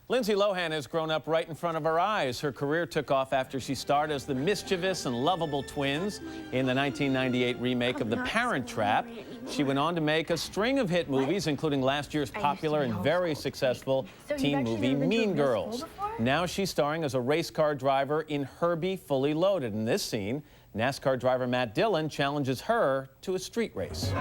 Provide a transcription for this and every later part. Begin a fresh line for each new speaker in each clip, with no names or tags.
Lindsay Lohan has grown up right in front of our eyes. Her career took off after she starred as the mischievous and lovable twins in the 1998 remake of The Parent Trap. She went on to make a string of hit movies, including last year's popular and very successful teen movie Mean Girls. Now she's starring as a race car driver in Herbie Fully Loaded. In this scene, NASCAR driver Matt Dillon challenges her to a street race.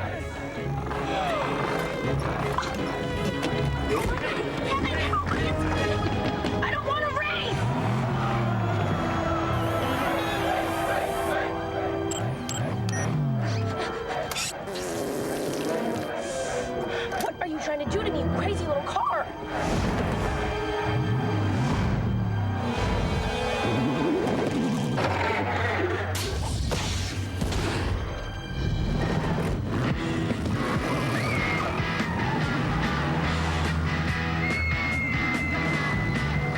What are you trying to do to me, you crazy little car?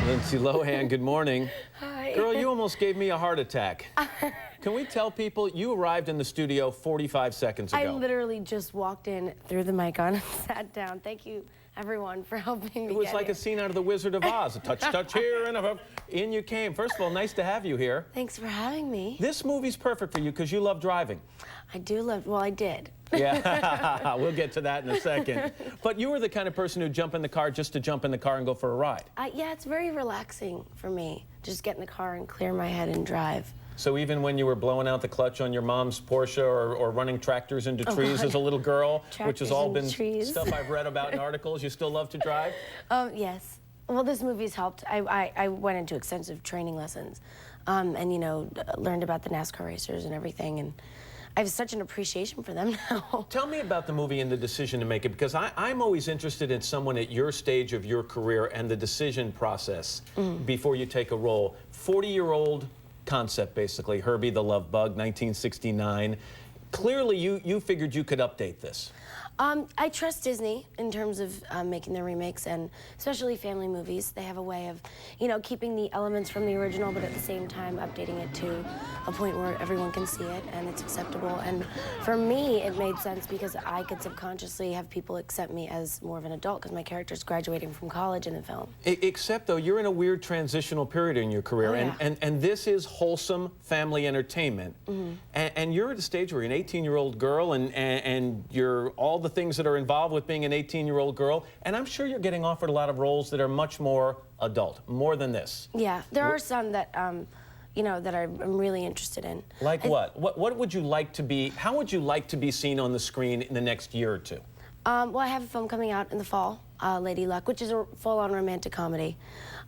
Lindsay Lohan, good morning.
Hi.
Girl, you almost gave me a heart attack. Can we tell people you arrived in the studio 45 seconds ago?
I literally just walked in, threw the mic on, and sat down. Thank you, everyone, for helping me.
It was like a scene out of The Wizard of Oz. A touch, touch here, and in you came. First of all, nice to have you here.
Thanks for having me.
This movie's perfect for you because you love driving.
I do love, well, I did.
Yeah, we'll get to that in a second. But you were the kind of person who'd jump in the car just to jump in the car and go for a ride.
Yeah, it's very relaxing for me. Just get in the car and clear my head and drive.
So even when you were blowing out the clutch on your mom's Porsche or running tractors into trees as a little girl, which has all been stuff I've read about in articles, you still love to drive?
Yes. Well, this movie's helped. I went into extensive training lessons and, you know, learned about the NASCAR racers and everything. And I have such an appreciation for them now. Tell
me about the movie and the decision to make it, because I'm always interested in someone at your stage of your career and the decision process before you take a role. 40-year-old concept, basically. Herbie the Love Bug, 1969. Clearly, you figured you could update this.
I trust Disney in terms of making their remakes, and especially family movies. They have a way of, you know, keeping the elements from the original, but at the same time updating it to a point where everyone can see it and it's acceptable. And for me, it made sense because I could subconsciously have people accept me as more of an adult because my character's graduating from college in the film.
Except, though, you're in a weird transitional period in your career, and this is wholesome family entertainment. And you're at a stage where you're an 18-year-old girl, and you're all the things that are involved with being an 18-year-old girl, and I'm sure you're getting offered a lot of roles that are much more adult, more than this.
Yeah, there are some that, you know, that I'm really interested in.
Like what? What would you like to be, how would you like to be seen on the screen in the next year or two?
Well, I have a film coming out in the fall, Lady Luck, which is a full-on romantic comedy.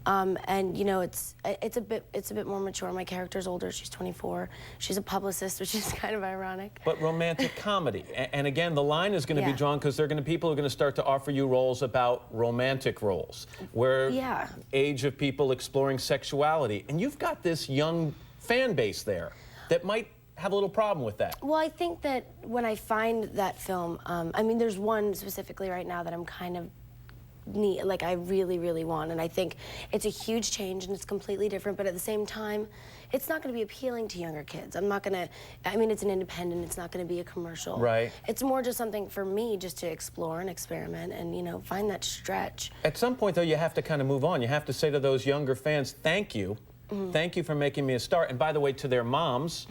And you know, it's a bit more mature. My character's older. She's 24. She's a publicist, which is kind of ironic.
But romantic comedy, and again, the line is going to be drawn because people are going to start to offer you roles about romantic roles, where age of people exploring sexuality, and you've got this young fan base there that might have a little problem with that.
Well, I think that when I find that film, I mean, there's one specifically right now that I'm kind of like I really, really want, and I think it's a huge change and it's completely different, but at the same time, it's not going to be appealing to younger kids. I'm not going to, I mean, it's an independent, it's not going to be a commercial.
Right.
It's more just something for me just to explore and experiment and, you know, find that stretch.
At some point, though, you have to kind of move on. You have to say to those younger fans, thank you. Thank you for making me a star. And by the way, to their moms,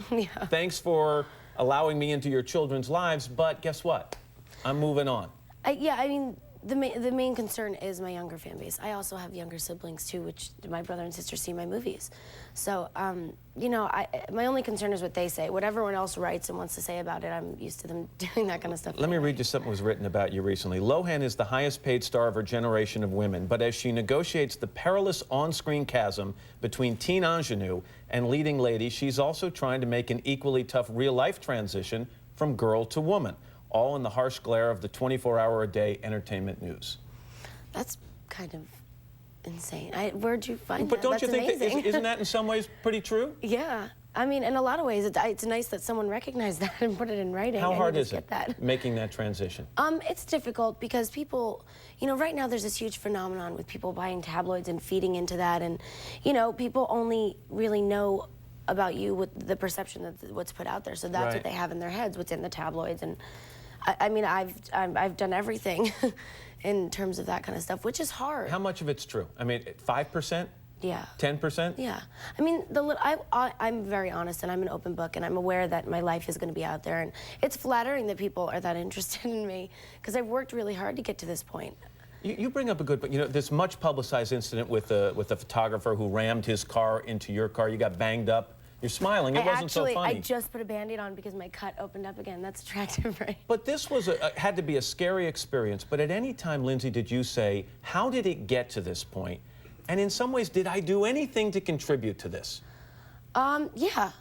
thanks for allowing me into your children's lives, but guess what? I'm moving on.
Yeah, I mean, the main concern is my younger fan base. I also have younger siblings too, which my brother and sister see my movies. So, you know, my only concern is what they say. What everyone else writes and wants to say about it, I'm used to them doing that kind of stuff.
Let me read you something that was written about you recently. Lohan is the highest paid star of her generation of women, but as she negotiates the perilous on-screen chasm between teen ingenue and leading lady, she's also trying to make an equally tough real-life transition from girl to woman, all in the harsh glare of the 24-hour-a-day entertainment news.
That's kind of insane. Where'd you find
but
that?
But don't you think,
amazing.
isn't that in some ways pretty true?
Yeah. I mean, in a lot of ways, it's nice that someone recognized that and put it in writing.
How hard is it,
that.
making that transition?
It's difficult because people, you know, right now there's this huge phenomenon with people buying tabloids and feeding into that, and, you know, people only really know about you with the perception that what's put out there. So that's what they have in their heads, what's in the tabloids. And I mean, I've done everything in terms of that kind of stuff, which is hard.
How much of it's true? I mean, 5%?
Yeah.
10%?
Yeah. I mean, I'm very honest, and I'm an open book, and I'm aware that my life is going to be out there, and it's flattering that people are that interested in me, because I've worked really hard to get to this point.
You bring up a good point. You know, this much publicized incident with the photographer who rammed his car into your car. You got banged up. You're smiling. It wasn't so funny.
I just put a Band-Aid on because my cut opened up again. That's attractive, right?
But this was had to be a scary experience. But at any time, Lindsay, did you say, how did it get to this point? And in some ways, did I do anything to contribute to this?
Yeah.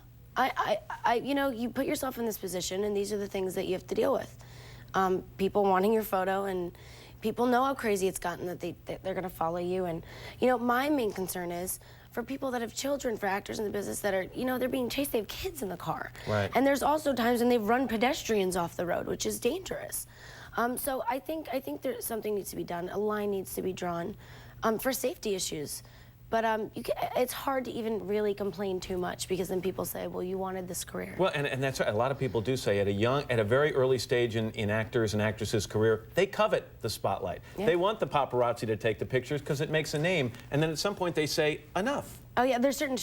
You know, you put yourself in this position, and these are the things that you have to deal with. People wanting your photo, and people know how crazy it's gotten that they're going to follow you. And, you know, my main concern is for people that have children, for actors in the business that are, you know, they're being chased, they have kids in the car.
Right.
And there's also times when they've run pedestrians off the road, which is dangerous. So I think there's something needs to be done. A line needs to be drawn for safety issues. But it's hard to even really complain too much, because then people say, well, you wanted this career.
Well, and that's right. A lot of people do say at a very early stage in actors and actresses' career, they covet the spotlight. Yeah. They want the paparazzi to take the pictures because it makes a name. And then at some point they say, enough.
Oh yeah, there's certain,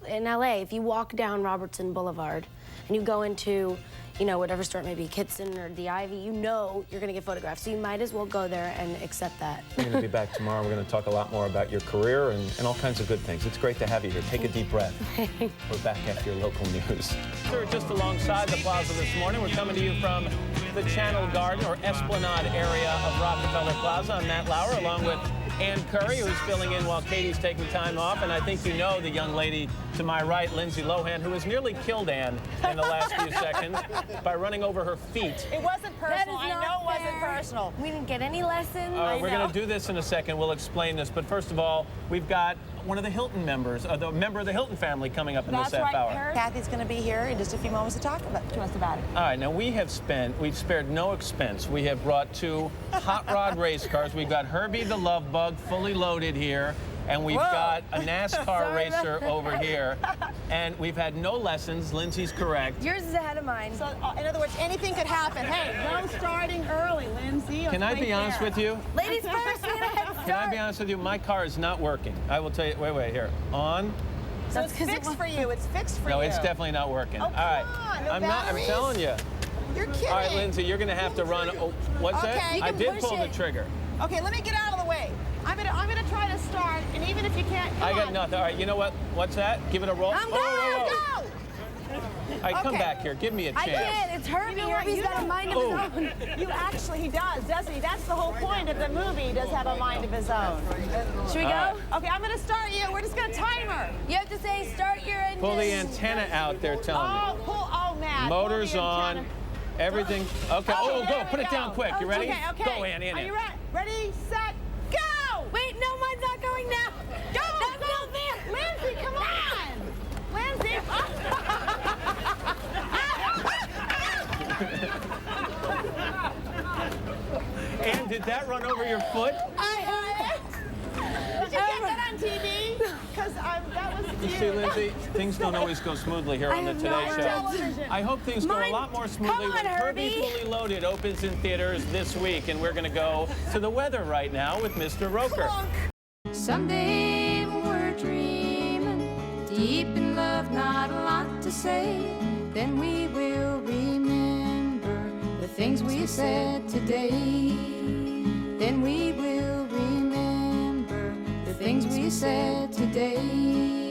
in LA, if you walk down Robertson Boulevard and you go into, you know, whatever store it may be, Kitson or the Ivy, you know you're going to get photographed. So you might as well go there and accept that.
We're going to be back tomorrow. We're going to talk a lot more about your career and all kinds of good things. It's great to have you here. Take a deep breath. We're back after your local news. We're just alongside the plaza this morning. We're coming to you from the Channel Garden or Esplanade area of Rockefeller Plaza. I'm Matt Lauer, along with Ann Curry, who's filling in while Katie's taking time off. And I think you know the young lady to my right, Lindsay Lohan, who has nearly killed Ann in the last few seconds by running over her feet.
It wasn't personal. I know it wasn't personal.
We didn't get any lessons.
We're going to do this in a second. We'll explain this. But first of all, we've got one of the Hilton members, the member of the Hilton family coming up in this half hour.
Kathy's going to be here in just a few moments to talk to us about it.
All right, now we've spared no expense. We have brought 2 hot rod race cars. We've got Herbie the Love Bug fully loaded here. And we've got a NASCAR racer over here. And we've had no lessons. Lindsay's correct.
Yours is ahead of mine.
So, in other words, anything could happen. Hey, no starting early, Lindsay.
Can I be honest with you?
Ladies first, we gotta head start.
Can I be honest with you? My car is not working. I will tell you. Wait, here. On.
So it's fixed for you. It's fixed for you.
No, it's definitely not working.
Oh,
All right.
come on,
I'm telling you.
You're kidding.
All right, Lindsay, you're going to have to run. Oh, what's that? I did pull the trigger.
Okay, let me get out of the way. I'm gonna try to start, and even if you can't,
I got nothing. All right, you know what? What's that? Give it a roll.
I'm going.
Go! All right, come back here. Give me a chance.
I can't. It's Herbie. Herbie's got a mind of his own.
You actually, he does, doesn't he? That's the whole point of the movie. He does have a mind of his own.
Should we go?
Okay, I'm gonna start you. We're just gonna timer.
You have to say start your engine.
Pull the antenna out there, telling me.
Oh, Matt.
Motor's on. Everything. Okay. Oh, go. Put it down quick. You ready?
Okay.
Go, Ann.
Are you ready? Ready, set, go!
Wait, no, mine's not going now.
Go!
That's still there.
Lindsay, come on! Lindsay!
Ann, did that run over your foot?
I heard it! Did you get that on TV? Because that was
You see, Lindsay, things don't always go smoothly here on the Today Show. I hope things go a lot more smoothly when Herbie Fully Loaded opens in theaters this week, and we're going to go to the weather right now with Mr. Roker.
Someday we're dreaming, deep in love, not a lot to say. Then we will remember the things we said today. Then we will remember the things we said today.